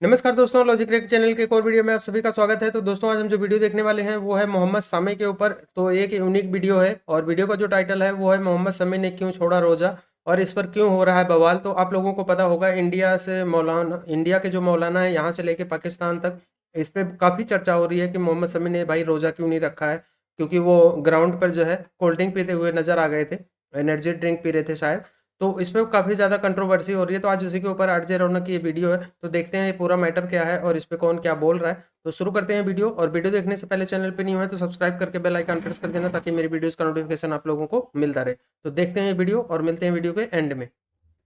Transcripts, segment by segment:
नमस्कार दोस्तों, logic cricket channel के एक और वीडियो में आप सभी का स्वागत है। तो दोस्तों, आज हम जो वीडियो देखने वाले हैं वो है मोहम्मद शमी के ऊपर। तो एक यूनिक वीडियो है और वीडियो का जो टाइटल है वो है मोहम्मद शमी ने क्यों छोड़ा रोजा और इस पर क्यों हो रहा है बवाल। तो आप लोगों को पता होगा, इंडिया के जो मौलाना है यहाँ से लेके पाकिस्तान तक, इस पर काफ़ी चर्चा हो रही है कि मोहम्मद शमी ने भाई रोजा क्यों नहीं रखा है, क्योंकि वो ग्राउंड पर जो है कोल्ड ड्रिंक पीते हुए नजर आ गए थे, एनर्जी ड्रिंक पी रहे थे शायद। तो इस पे काफ़ी ज़्यादा कंट्रोवर्सी हो रही है। तो आज उसी के ऊपर आरजे रौनक की ये वीडियो है। तो देखते हैं ये पूरा मैटर क्या है और इस पे कौन क्या बोल रहा है। तो शुरू करते हैं वीडियो। और वीडियो देखने से पहले चैनल पे नहीं हुआ है तो सब्सक्राइब करके बेल आइकन प्रेस कर देना, ताकि मेरी वीडियोस का नोटिफिकेशन आप लोगों को मिलता रहे। तो देखते हैं ये वीडियो और मिलते हैं वीडियो के एंड में।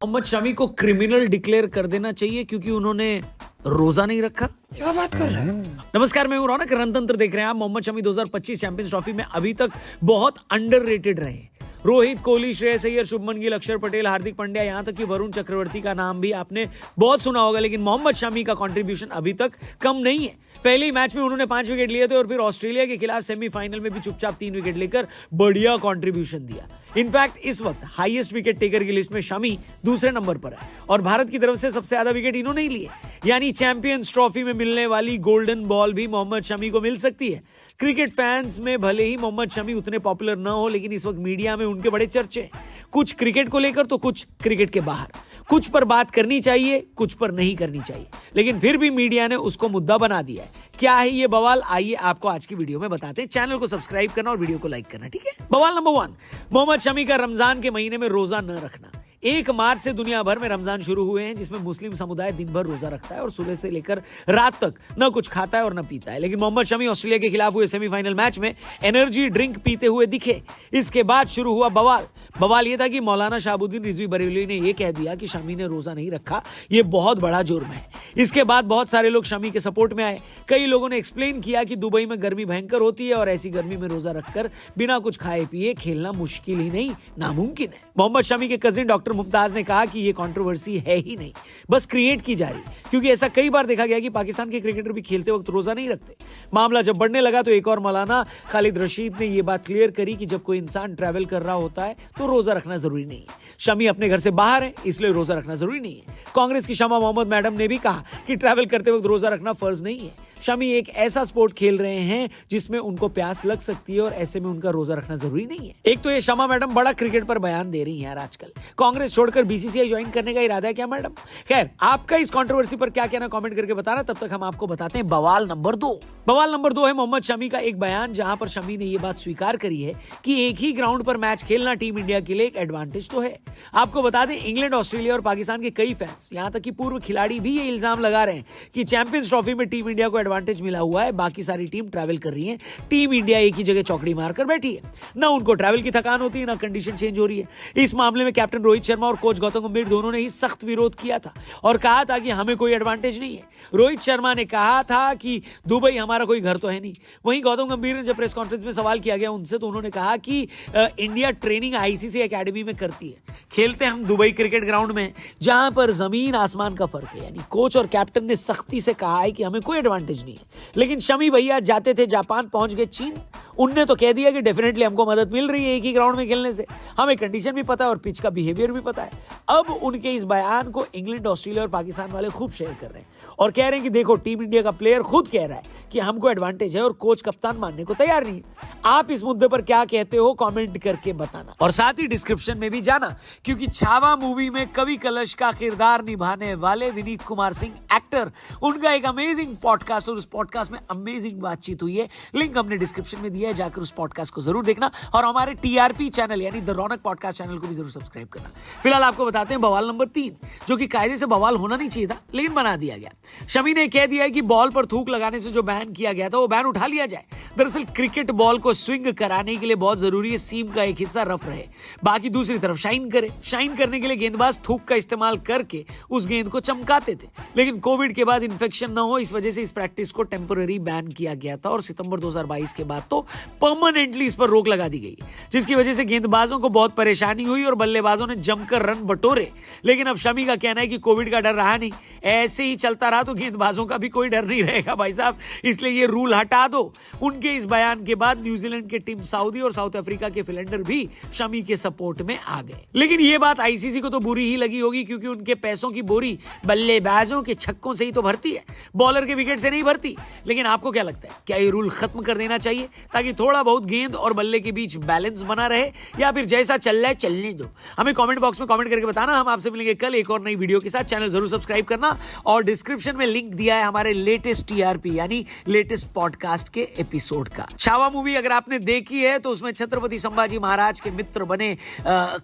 मोहम्मद शमी को क्रिमिनल डिक्लेयर कर देना चाहिए क्योंकि उन्होंने रोजा नहीं रखा। क्या बात कर रहे हैं? नमस्कार, मैं हूं रौनक, रणतंत्र देख रहे हैं आप। मोहम्मद शमी 2025 चैंपियंस ट्रॉफी में अभी तक बहुत अंडररेटेड रहे। रोहित, कोहली, श्रेयस अय्यर, शुभमन गिल, अक्षर पटेल, हार्दिक पांड्या, यहां तक कि वरुण चक्रवर्ती का नाम भी आपने बहुत सुना होगा, लेकिन मोहम्मद शमी का कंट्रीब्यूशन अभी तक कम नहीं है। पहले ही मैच में उन्होंने 5 विकेट लिए थे और फिर ऑस्ट्रेलिया के खिलाफ सेमीफाइनल में भी चुपचाप 3 विकेट लेकर बढ़िया कंट्रीब्यूशन दिया। इनफैक्ट इस वक्त हाईएस्ट विकेट टेकर की लिस्ट में शमी दूसरे नंबर पर है और भारत की तरफ से सबसे ज्यादा विकेट इन्होंने ही लिए। यानी चैंपियंस ट्रॉफी में मिलने वाली गोल्डन बॉल भी मोहम्मद शमी को मिल सकती है। क्रिकेट फैंस में भले ही मोहम्मद शमी उतने पॉपुलर न हो, लेकिन इस वक्त मीडिया में उनके बड़े चर्चे हैं, कुछ क्रिकेट को लेकर तो कुछ क्रिकेट के बाहर। कुछ पर बात करनी चाहिए, कुछ पर नहीं करनी चाहिए, लेकिन फिर भी मीडिया ने उसको मुद्दा बना दिया है। क्या है ये बवाल, आइए आपको आज की वीडियो में बताते हैं। चैनल को सब्सक्राइब करना और वीडियो को लाइक करना, ठीक है। बवाल नंबर 1, मोहम्मद शमी का रमजान के महीने में रोजा न रखना। 1 मार्च से दुनिया भर में रमजान शुरू हुए हैं, जिसमें मुस्लिम समुदाय दिन भर रोजा रखता है और सुबह से लेकर रात तक न कुछ खाता है और न पीता है। लेकिन मोहम्मद शमी ऑस्ट्रेलिया के खिलाफ हुए सेमीफाइनल मैच में एनर्जी ड्रिंक पीते हुए दिखे। इसके बाद शुरू हुआ बवाल यह था कि मौलाना शहाबुद्दीन रिजवी बरेलवी ने यह कह दिया कि शमी ने रोजा नहीं रखा, यह बहुत बड़ा जुर्म है। इसके बाद बहुत सारे लोग शमी के सपोर्ट में आए। कई लोगों ने एक्सप्लेन किया कि दुबई में गर्मी भयंकर होती है और ऐसी गर्मी में रोजा रखकर बिना कुछ खाए पिए खेलना मुश्किल ही नहीं, नामुमकिन है। मोहम्मद शमी के कजिन डॉक्टर मुमताज ने कहा कि यह कंट्रोवर्सी है ही नहीं, बस क्रिएट की जा रही, क्योंकि ऐसा कई बार देखा गया कि पाकिस्तान के क्रिकेटर भी खेलते वक्त रोजा नहीं रखते। मामला जब बढ़ने लगा तो एक और मौलाना खालिद रशीद ने यह बात क्लियर करी कि जब कोई इंसान ट्रैवल कर रहा होता है तो रोजा रखना जरूरी नहीं है। शमी अपने घर से बाहर है, इसलिए रोजा रखना जरूरी नहीं है। कांग्रेस की शमा मोहम्मद मैडम ने भी कहा कि ट्रैवल करते वक्त रोजा रखना फर्ज नहीं है। शमी एक ऐसा स्पोर्ट खेल रहे हैं जिसमें उनको प्यास लग सकती है और ऐसे में उनका रोजा रखना जरूरी नहीं है। एक तो ये शमा मैडम बड़ा क्रिकेट पर बयान दे रही हैं यार आजकल। कांग्रेस छोड़कर बीसीसीआई ज्वाइन करने का इरादा है क्या मैडम? खैर, आपका इस कंट्रोवर्सी पर क्या कहना कमेंट करके बताना। तब तक हम आपको बताते हैं बवाल नंबर 2। बवाल नंबर 2 है मोहम्मद शमी का एक बयान, जहां पर शमी ने यह बात स्वीकार करी है कि एक ही ग्राउंड पर मैच खेलना टीम इंडिया के लिए एक एडवांटेज तो है। आपको बता दें, इंग्लैंड, ऑस्ट्रेलिया और पाकिस्तान के कई फैंस, यहां तक कि पूर्व खिलाड़ी भी ये इल्जाम लगा रहे हैं कि चैंपियंस ट्रॉफी में टीम इंडिया को एडवांटेज मिला हुआ है, बाकी सारी टीम ट्रैवल कर रही है, टीम इंडिया एक ही जगह चौकड़ी मारकर बैठी है। ना उनको ट्रैवल की थकान होती है, ना कंडीशन चेंज हो रही है। इस मामले में कैप्टन रोहित शर्मा और कोच गौतम गंभीर दोनों ने ही सख्त विरोध किया था और कहा था कि हमें कोई एडवांटेज नहीं है। रोहित शर्मा ने कहा था कि दुबई हमारा कोई घर तो है नहीं। वहीं गौतम गंभीर ने जब प्रेस कॉन्फ्रेंस में सवाल किया गया उनसे, तो उन्होंने कहा कि इंडिया ट्रेनिंग आईसीसी एकेडमी में करती है, खेलते हम दुबई क्रिकेट ग्राउंड में, जहां पर जमीन आसमान का फर्क है। यानी कोच और कैप्टन ने सख्ती से कहा है कि हमें कोई एडवांटेज नहीं है। लेकिन शमी भैया जाते थे जापान, पहुंच गए चीन, उनने तो कह दिया कि डेफिनेटली हमको मदद मिल रही है एक ही ग्राउंड में खेलने से, हमें कंडीशन भी पता है और पिच का बिहेवियर भी पता है। अब उनके इस बयान को इंग्लैंड, ऑस्ट्रेलिया और पाकिस्तान वाले खूब शेयर कर रहे हैं और कह रहे हैं कि देखो, टीम इंडिया का प्लेयर खुद कह रहा है कि हमको एडवांटेज है और कोच कप्तान मानने को तैयार नहीं है। आप इस मुद्दे पर क्या कहते हो, कमेंट करके बताना और साथ ही डिस्क्रिप्शन में भी जाना, क्योंकि छावा मूवी में कवि कलश का किरदार निभाने वाले विनीत कुमार सिंह एक्टर, उनका एक अमेजिंग पॉडकास्ट और उस पॉडकास्ट में अमेजिंग बातचीत हुई है। लिंक हमने डिस्क्रिप्शन में दिया है, जाकर उस पॉडकास्ट को जरूर देखना और हमारे टीआरपी चैनल यानी द रौनक पॉडकास्ट चैनल को भी जरूर सब्सक्राइब करना। फिलहाल आपको बताते हैं बवाल नंबर 3, जो कि कायदे से बवाल होना नहीं चाहिए था लेकिन बना दिया गया। शमी ने कह दिया है कि बॉल पर थूक लगाने से जो बैन किया गया था वो बैन उठा लिया जाए। दरअसल क्रिकेट बॉल को स्विंग कराने के लिए बहुत जरूरी है सीम का एक हिस्सा रफ रहे, बाकी दूसरी तरफ शाइन करे। शाइन करने के लिए गेंदबाज थूक का इस्तेमाल करके उस गेंद को चमकाते थे, लेकिन कोविड के बाद इन्फेक्शन न हो, इस वजह से इस प्रैक्टिस को टेम्पररी बैन किया गया था और सितंबर 2022 के बाद तो परमानेंटली इस पर रोक लगा दी गई, जिसकी वजह से गेंदबाजों को बहुत परेशानी हुई और बल्लेबाजों ने जमकर रन बटोरे। लेकिन अब शमी का कहना है कि कोविड का डर रहा नहीं, ऐसे ही चलता रहा तो गेंदबाजों का भी कोई डर नहीं रहेगा भाई साहब, इसलिए ये रूल हटा दो। उनके इस बयान के बाद न्यूजीलैंड के टीम साउदी और साउथ अफ्रीका के फिलेंडर भी शमी के सपोर्ट में आ गए। लेकिन ये बात आईसीसी को तो बुरी ही लगी होगी, क्योंकि उनके पैसों की बोरी बल्लेबाजों के छक्कों से ही तो भरती है, बॉलर के विकेट से नहीं भरती। लेकिन आपको क्या लगता है, क्या ये रूल खत्म कर देना चाहिए ताकि थोड़ा बहुत गेंद और बल्ले के बीच बैलेंस बना रहे, या फिर जैसा चल रहा है चलने दो? हमें कमेंट बॉक्स में कमेंट करके बताना। हम आपसे मिलेंगे कल एक और नई वीडियो के साथ। चैनल जरूर सब्सक्राइब करना और डिस्क्रिप्शन में लिंक दिया है हमारे लेटेस्ट टीआरपी यानी लेटेस्ट पॉडकास्ट के एपिसोड का। छावा मूवी अगर आपने देखी है तो उसमें छत्रपति संभाजी महाराज के मित्र बने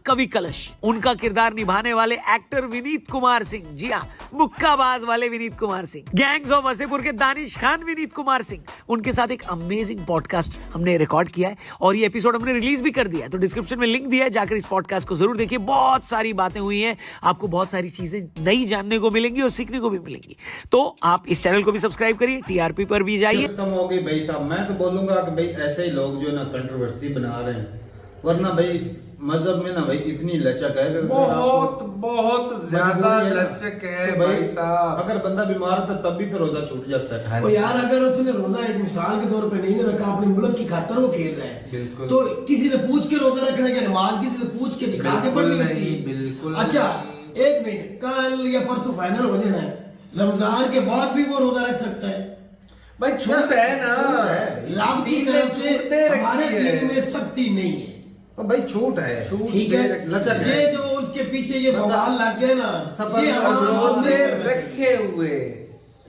कवि कलश, उनका किरदार निभाने वाले एक्टर विनीत कुमार सिंह, जी हाँ, मुक्काबाज वाले विनीत कुमार सिंह, गैंग्स ऑफ वसेपुर के दानिश खान विनीत कुमार सिंह, उनके साथ एक अमेजिंग पॉडकास्ट हमने रिकॉर्ड किया है और ये एपिसोड हमने रिलीज भी कर दिया है। तो डिस्क्रिप्शन में लिंक दिया है, जाकर इस पॉडकास्ट को जरूर देखिए। बहुत सारी बातें हुई हैं, आपको बहुत सारी चीजें नई जानने को मिलेंगी और सीखने को भी मिलेंगी। तो आप इस चैनल को भी सब्सक्राइब करिए, टीआरपी पर भी जाइए। खत्म हो गई भाई साहब। मैं तो बोलूंगा कि भाई ऐसे ही लोग जो ना कंट्रोवर्सी बना रहे हैं, वरना भाई मजहब में ना भाई इतनी लचक है कि बहुत ज्यादा लचक है भाई साहब। अगर बंदा बीमार हो तो तब भी तो रोजा छूट जाता है। तो यार अगर उसने रोजा एक मिसाल के तौर पे नहीं रखा, अपने मुल्क की खातर वो खेल रहा है, तो किसी से पूछ के रोजा रखना क्या नमाज किसी से पूछ के दिखा के पढ़नी होती है? बिल्कुल। अच्छा एक मिनट, कल या परसों फाइनल हो जाना है, रमजान के बाद भी वो रोजा रख सकता है भाई, छूट है ना, रब की तरफ से। हमारे दीन में सख्ती नहीं है तो भाई छूट है, ठीक है, लचक है। ये जो उसके पीछे ये बवाल लग गए ना, सफर ये हमारा रोजे रोजे रखे हुए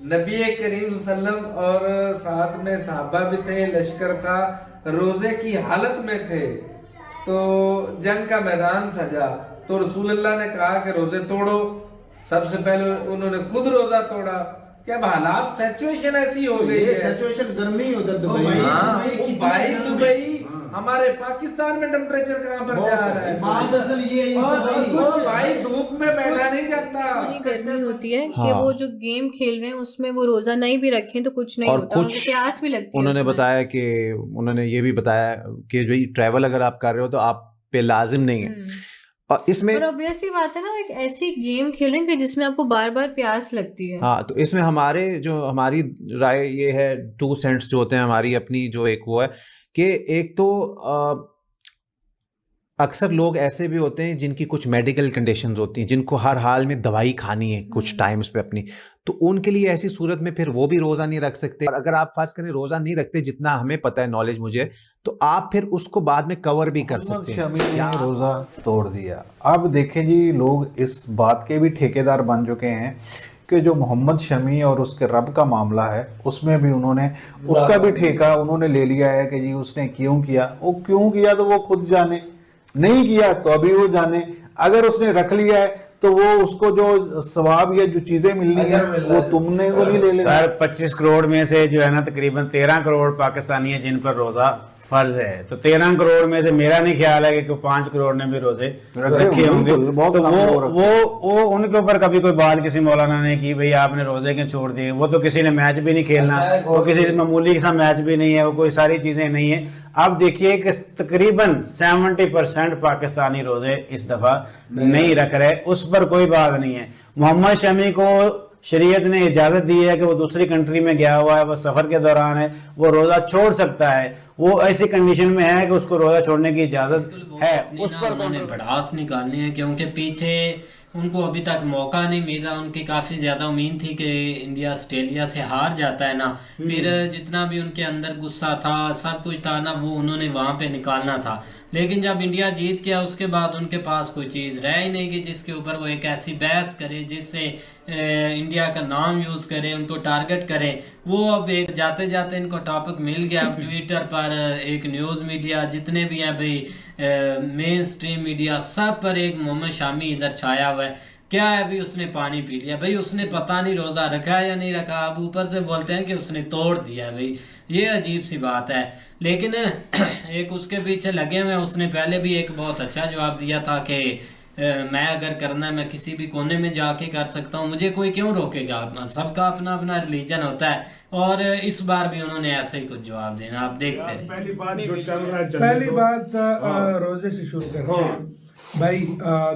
नबी करीम सल्लम और साथ में साहबा भी थे, लश्कर था, रोजे की हालत में थे। तो जंग का मैदान सजा तो रसूलुल्लाह ने कहा कि रोजे तोड़ो। सबसे पहले उन्होंने खुद रोजा तोड़ा। क्या हालात सिचुएशन ऐसी हो गई है, सिचुएशन गर्मी उधर ओ दुबई भाई, में। हाँ, दुबई वो कितनी भाई गर्मी दुबई, हमारे पाकिस्तान में टेम्परेचर कहाँ पर जा रहा है? बात असल ये है और भाई, कुछ भाई धूप में बैठा नहीं जाता। इतनी गर्मी होती है कि हाँ। वो जो गेम खेल रहे हैं उसमें वो रोजा नहीं भी रखें तो कुछ नहीं और होता, उनको कुछ प्यास भी लगती है उन्होंने उसमें। बताया कि उन्होंने ये भी बताया कि भाई ट्रैवल अगर आप कर रहे हो तो आप पे लाजिम नहीं है। और इसमें और ऑब्वियस सी बात है ना, एक ऐसी गेम खेल रहे हैं कि जिसमें आपको बार बार प्यास लगती है। हाँ, तो इसमें हमारी राय ये है, 2 सेंट्स जो होते हैं हमारी अपनी, जो एक वो है कि एक तो अक्सर लोग ऐसे भी होते हैं जिनकी कुछ मेडिकल कंडीशंस होती हैं, जिनको हर हाल में दवाई खानी है कुछ टाइम्स पे अपनी, तो उनके लिए ऐसी सूरत में फिर वो भी रोज़ा नहीं रख सकते। और अगर आप फर्ज करें रोज़ा नहीं रखते, जितना हमें पता है नॉलेज मुझे, तो आप फिर उसको बाद में कवर भी कर सकते हैं। शमी ने रोज़ा तोड़ दिया। अब देखें जी, लोग इस बात के भी ठेकेदार बन चुके हैं कि जो मोहम्मद शमी और उसके रब का मामला है, उसमें भी उन्होंने उसका भी ठेका उन्होंने ले लिया है कि जी उसने क्यों किया। वो क्यों किया तो वो खुद जाने, नहीं किया तो अभी वो जाने। अगर उसने रख लिया है तो वो उसको जो सवाब या जो चीजें मिलनी है वो तुमने तो नहीं ले लेना। सर 25 करोड़ में से जो है ना तकरीबन 13 करोड़ पाकिस्तानी है जिन पर रोजा फर्ज है। तो 13 करोड़ में से मेरा नहीं ख्याल है कि 5 करोड़ ने भी रोजे रखे होंगे। बहुत तो वो उनके ऊपर कभी कोई बात किसी मौलाना ने की भाई आपने रोजे क्यों छोड़ दिए। वो तो किसी ने मैच भी नहीं खेलना, वो किसी मामूली सा मैच भी नहीं है, वो कोई सारी चीजें नहीं है। आप देखिए कि तकरीबन 70% पाकिस्तानी रोजे इस दफा नहीं रख रहे, उस पर कोई बात नहीं है। मोहम्मद शमी को शरीयत ने इजाजत दी है कि वो दूसरी कंट्री में गया हुआ है, वो सफर के दौरान है, वो रोजा छोड़ सकता है। वो ऐसी कंडीशन में है कि उसको रोजा छोड़ने की इजाजत है। उस पर उन्होंने भड़ास निकालनी है क्योंकि पीछे उनको अभी तक मौका नहीं मिला। उनकी काफी ज्यादा उम्मीद थी कि इंडिया ऑस्ट्रेलिया से हार जाता है ना, फिर जितना भी उनके अंदर गुस्सा था, सब कुछ था ना, वो उन्होंने वहां पे निकालना था। लेकिन जब इंडिया जीत गया उसके बाद उनके पास कोई चीज़ रह ही नहीं गई जिसके ऊपर वो एक ऐसी बहस करे जिससे इंडिया का नाम यूज़ करे, उनको टारगेट करे। वो अब एक जाते जाते इनको टॉपिक मिल गया। ट्विटर पर एक न्यूज़ मीडिया जितने भी हैं भाई, मेन स्ट्रीम मीडिया, सब पर एक मोहम्मद शामी इधर छाया हुआ है। क्या है भाई, उसने पानी पी लिया भाई, उसने पता नहीं रोज़ा रखा है या नहीं रखा। अब ऊपर से बोलते हैं कि उसने तोड़ दिया भाई, ये अजीब सी बात है। लेकिन एक उसके पीछे लगे हुए, उसने पहले भी एक बहुत अच्छा जवाब दिया था कि मैं अगर करना है मैं किसी भी कोने में जाके कर सकता हूँ, मुझे कोई क्यों रोकेगा। सबका अपना अपना रिलीजन होता है। और इस बार भी उन्होंने ऐसे ही कुछ जवाब देना, आप देखते रहे। पहली बात जो चल रहा है, पहली बात रोजे से शुरू करते हैं भाई।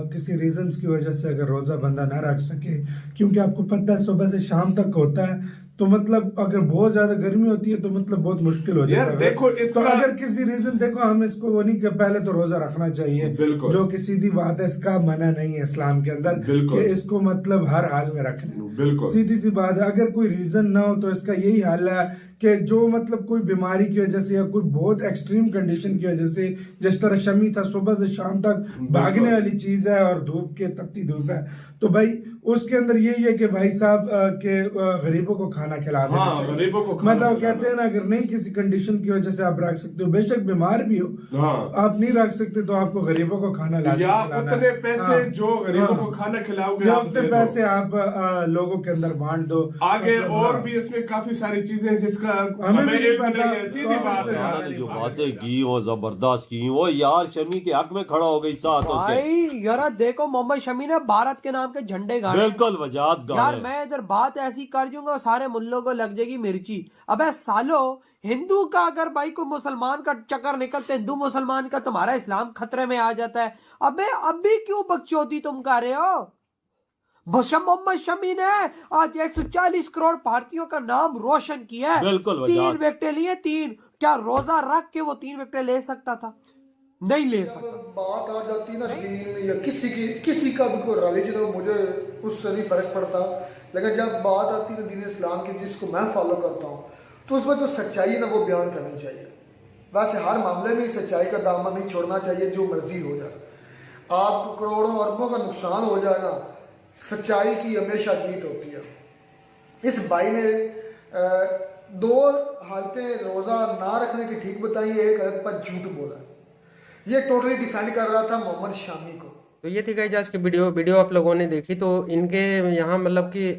किसी रीजंस की वजह से अगर रोजा बंदा ना रख सके, क्योंकि आपको पता है सुबह से शाम तक होता है, तो मतलब अगर बहुत ज्यादा गर्मी होती है तो मतलब बहुत मुश्किल हो जाता यार है। देखो तो इसका अगर किसी रीजन देखो हम इसको वो नहीं कि पहले तो रोजा रखना चाहिए, बिल्कुल। जो कि सीधी बात है, इसका मना नहीं है इस्लाम के अंदर बिल्कुल। कि इसको मतलब हर हाल में रखना है। बिल्कुल सीधी सी बात है, अगर कोई रीजन ना हो तो इसका यही हल है कि जो मतलब कोई बीमारी की वजह से या कोई बहुत एक्सट्रीम कंडीशन की वजह से, जिस तरह शमी था सुबह से शाम तक भागने वाली चीज है और धूप के तपती धूप है, तो भाई उसके अंदर यही है कि भाई साहब के गरीबों को खाना खिला देना हाँ, चाहिए। गरीबों को खाना मतलब खिलाना। कहते हैं ना, अगर नहीं किसी कंडीशन की वजह से आप रख सकते हो, बेशक बीमार भी हो, हाँ। आप नहीं रख सकते तो आपको गरीबों को खाना लाजमी या खिलाना है। उतने पैसे हाँ, जो गरीबों हाँ। को खाना खिलाओगे या आप उतने दे दो। पैसे आप लोगों के अंदर बांट दो। आगे मतलब, और हाँ। भी इसमें काफी सारी चीजें हैं जिसका हमें हमें भी इल्म पता- नहीं है, सीधी बात हाँ, है। ने जो बातें की वो जबरदस्त की, वो यार शमी के हक में खड़ा हो गई साथ होके। भाई यार देखो मोहम्मद शमी ने भारत के नाम के झंडे गाड़े। बिल्कुल वजाहत यार गाने। मैं इधर बात ऐसी कर दूंगा सारे मुल्लों को लग जाएगी मिर्ची। अबे सालो, हिंदू का अगर भाई कोई मुसलमान का चक्कर निकलते हिंदू मुसलमान का, तुम्हारा इस्लाम खतरे में आ जाता है। अबे अभी क्यों बकचोदी तुम कर रहे हो? मोहम्मद शमी ने आज 140 करोड़ भारतीयों का नाम रोशन किया है। बिल्कुल 3 विकेट लिए, 3। क्या रोजा रख के वो 3 विकेट ले सकता था? नहीं ले सकता। बात आ जाती ना दीन या किसी का भी कोई रिलीजन हो, मुझे उससे नहीं फर्क पड़ता, लेकिन जब बात आती है दीन इस्लाम की जिसको मैं फॉलो करता हूँ, तो उसमें जो सच्चाई है ना वो बयान करनी चाहिए। वैसे हर मामले में सच्चाई का दामन नहीं छोड़ना चाहिए, जो मर्जी हो जाए। आपको करोड़ों अरबों का नुकसान हो जाएगा, सच्चाई की हमेशा जीत होती है। इस भाई ने 2 हालतें रोज़ा ना रखने की ठीक बताई, एक हालत पर झूठ बोला। ये टोटली डिफेंड कर रहा था मोहम्मद शामी को। तो ये थी गाइस आज की वीडियो आप लोगों ने देखी। तो इनके यहाँ मतलब कि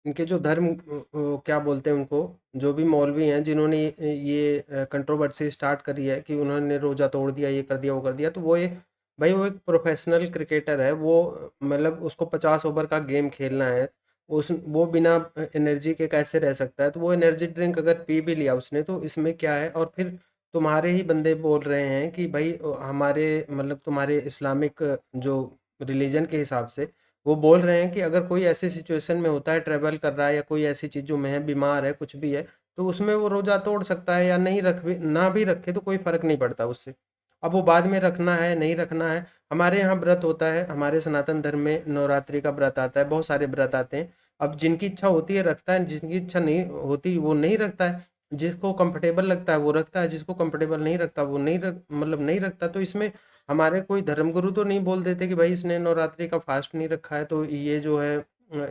इनके जो धर्म क्या बोलते हैं उनको, जो भी मौलवी हैं जिन्होंने ये कंट्रोवर्सी स्टार्ट करी है कि उन्होंने रोज़ा तोड़ दिया, ये कर दिया, वो कर दिया, तो वो एक भाई वो एक प्रोफेशनल क्रिकेटर है। वो मतलब उसको 50 ओवर का गेम खेलना है, वो बिना एनर्जी के कैसे रह सकता है? तो वो एनर्जी ड्रिंक अगर पी भी लिया उसने तो इसमें क्या है? और फिर तुम्हारे ही बंदे बोल रहे हैं कि भाई हमारे मतलब तुम्हारे इस्लामिक जो रिलीजन के हिसाब से वो बोल रहे हैं कि अगर कोई ऐसी सिचुएशन में होता है, ट्रैवल कर रहा है या कोई ऐसी चीज़ों में है, बीमार है, कुछ भी है, तो उसमें वो रोज़ा तोड़ सकता है या नहीं ना भी रखे तो कोई फ़र्क नहीं पड़ता उससे। अब वो बाद में रखना है नहीं रखना है। हमारे यहाँ व्रत होता है, हमारे सनातन धर्म में नवरात्रि का व्रत आता है, बहुत सारे व्रत आते हैं। अब जिनकी इच्छा होती है रखता है, जिनकी इच्छा नहीं होती वो नहीं रखता है। जिसको कंफर्टेबल लगता है वो रखता है, जिसको कंफर्टेबल नहीं रखता वो नहीं रखता। तो इसमें हमारे कोई धर्मगुरु तो नहीं बोल देते कि भाई इसने नवरात्रि का फास्ट नहीं रखा है तो ये जो है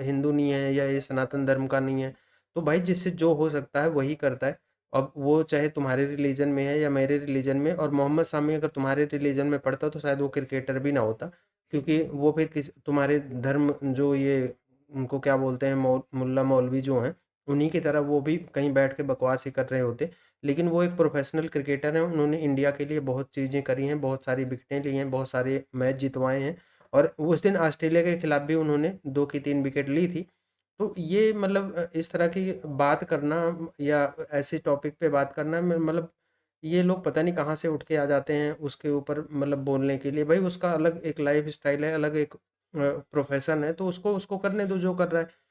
हिंदू नहीं है या ये सनातन धर्म का नहीं है। तो भाई जिससे जो हो सकता है वही करता है। अब वो चाहे तुम्हारे रिलीजन में है या मेरे रिलीजन में। और मोहम्मद सामी अगर तुम्हारे रिलीजन में पढ़ता तो शायद वो क्रिकेटर भी ना होता, क्योंकि वो फिर तुम्हारे धर्म जो ये उनको क्या बोलते हैं मुल्ला मौलवी जो हैं उन्हीं की तरह वो भी कहीं बैठ के बकवास ही कर रहे होते। लेकिन वो एक प्रोफेशनल क्रिकेटर हैं, उन्होंने इंडिया के लिए बहुत चीज़ें करी हैं, बहुत सारी विकेटें ली हैं, बहुत सारे मैच जितवाए हैं। और उस दिन ऑस्ट्रेलिया के खिलाफ भी उन्होंने 2 की 3 विकेट ली थी। तो ये मतलब इस तरह की बात करना या ऐसे टॉपिक पे बात करना मतलब ये लोग पता नहीं कहाँ से उठ के आ जाते हैं उसके ऊपर मतलब बोलने के लिए। भाई उसका अलग एक लाइफ स्टाइल है, अलग एक प्रोफेशन है, तो उसको करने दो जो कर रहा है।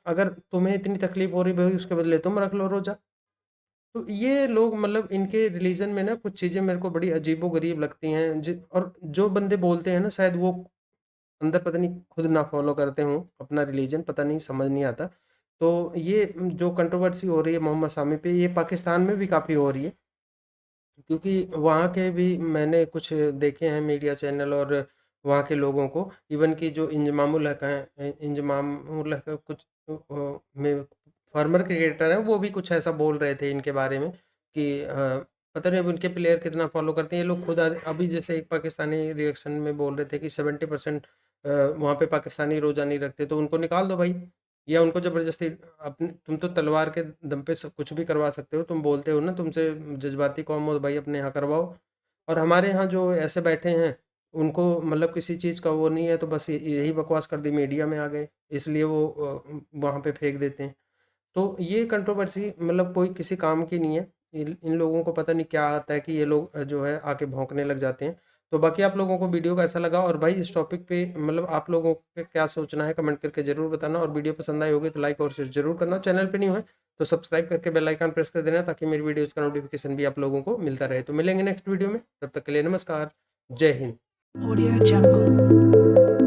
अगर तुम्हें इतनी तकलीफ हो रही भाई उसके बदले तुम रख लो रोज़ा। तो ये लोग मतलब इनके रिलीजन में ना कुछ चीज़ें मेरे को बड़ी अजीबो-गरीब लगती हैं। और जो बंदे बोलते हैं ना शायद वो अंदर पता नहीं खुद ना फॉलो करते हों अपना रिलीजन, पता नहीं समझ नहीं आता। तो ये जो कंट्रोवर्सी हो रही है मोहम्मद सामी पे, ये पाकिस्तान में भी काफ़ी हो रही है, क्योंकि वहाँ के भी मैंने कुछ देखे हैं मीडिया चैनल और वहाँ के लोगों को। इवन कि जो इंजमामुल हक हैं, इंजमामुल हक कुछ में फॉर्मर क्रिकेटर हैं, वो भी कुछ ऐसा बोल रहे थे इनके बारे में कि पता नहीं अब उनके प्लेयर कितना फॉलो करते हैं। ये लोग खुद अभी जैसे एक पाकिस्तानी रिएक्शन में बोल रहे थे कि 70% वहाँ पे पाकिस्तानी रोज़ा नहीं रखते, तो उनको निकाल दो भाई, या उनको ज़बरदस्ती अपने तुम तो तलवार के दम पे सब कुछ भी करवा सकते हो। तुम बोलते हो ना तुमसे जज्बाती कौम हो, भाई अपने यहाँ करवाओ। और हमारे यहाँ जो ऐसे बैठे हैं उनको मतलब किसी चीज़ का वो नहीं है, तो बस यही बकवास कर दी, मीडिया में आ गए, इसलिए वो वहाँ पे फेंक देते हैं। तो ये कंट्रोवर्सी मतलब कोई किसी काम की नहीं है। इन लोगों को पता नहीं क्या आता है कि ये लोग जो है आके भौंकने लग जाते हैं। तो बाकी आप लोगों को वीडियो कैसा लगा और भाई इस टॉपिक पे मतलब आप लोगों को क्या सोचना है कमेंट करके जरूर बताना, और वीडियो पसंद आई होगी तो लाइक और शेयर जरूर करना। चैनल पे नहीं है तो सब्सक्राइब करके बेल आइकन प्रेस कर देना ताकि मेरी वीडियोज़ का नोटिफिकेशन भी आप लोगों को मिलता रहे। तो मिलेंगे नेक्स्ट वीडियो में, तब तक के लिए नमस्कार, जय हिंद। Audio Jungle.